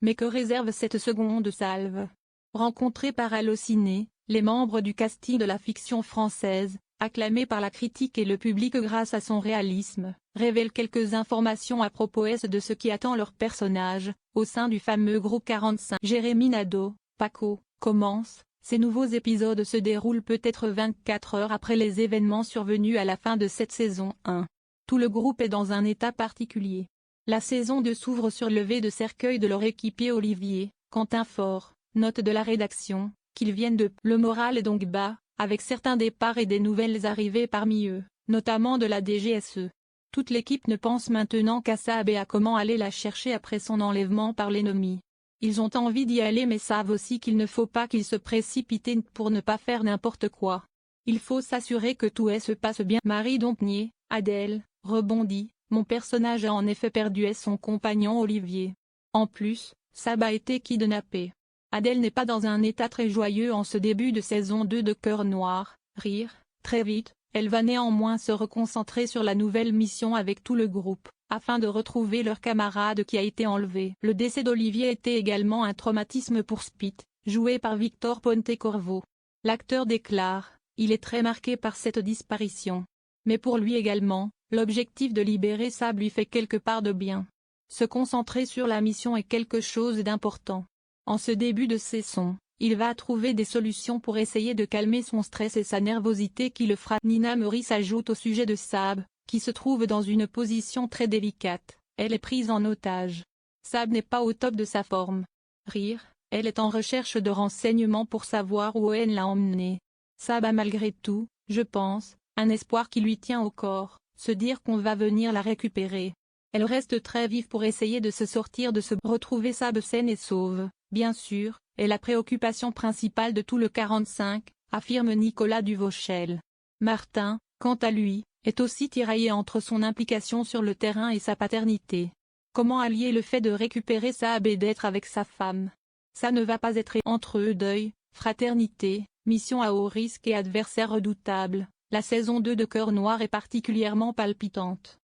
Mais que réserve cette seconde salve? Rencontrés par Allociné, les membres du casting de la fiction française, acclamés par la critique et le public grâce à son réalisme, révèlent quelques informations à propos de ce qui attend leur personnage, au sein du fameux groupe 45. Jérémy Nadeau, Paco, commence. Ces nouveaux épisodes se déroulent peut-être 24 heures après les événements survenus à la fin de cette saison 1. Tout le groupe est dans un état particulier. La saison 2 s'ouvre sur le lever de cercueil de leur équipier Olivier, Quentin Faure, note de la rédaction, qu'ils viennent de « le moral est donc bas », avec certains départs et des nouvelles arrivées parmi eux, notamment de la DGSE. Toute l'équipe ne pense maintenant qu'à Sab et à comment aller la chercher après son enlèvement par l'ennemi. Ils ont envie d'y aller mais savent aussi qu'il ne faut pas qu'ils se précipitent pour ne pas faire n'importe quoi. Il faut s'assurer que tout se passe bien. Marie Dompnier, Adèle, rebondit, mon personnage a en effet perdu son compagnon Olivier. En plus, Sab a été kidnappé. Adèle n'est pas dans un état très joyeux en ce début de saison 2 de Cœur Noir, rire, très vite, elle va néanmoins se reconcentrer sur la nouvelle mission avec tout le groupe, afin de retrouver leur camarade qui a été enlevé. Le décès d'Olivier était également un traumatisme pour Spit, joué par Victor Pontecorvo. L'acteur déclare, il est très marqué par cette disparition. Mais pour lui également, l'objectif de libérer Sab lui fait quelque part de bien. Se concentrer sur la mission est quelque chose d'important. En ce début de saison, il va trouver des solutions pour essayer de calmer son stress et sa nervosité qui le frappe. Nina Meurice ajoute au sujet de Sab, qui se trouve dans une position très délicate, elle est prise en otage. Sab n'est pas au top de sa forme. Rire, elle est en recherche de renseignements pour savoir où elle l'a emmené. Sab a malgré tout, je pense, un espoir qui lui tient au corps, se dire qu'on va venir la récupérer. Elle reste très vive pour essayer de se sortir de ce. Retrouver Sab saine et sauve, bien sûr, est la préoccupation principale de tout le 45, affirme Nicolas Duvauchel. Martin, quant à lui, est aussi tiraillé entre son implication sur le terrain et sa paternité. Comment allier le fait de récupérer Sab et d'être avec sa femme? Ça ne va pas être entre eux deuil, fraternité, mission à haut risque et adversaire redoutable. La saison 2 de Cœur Noir est particulièrement palpitante.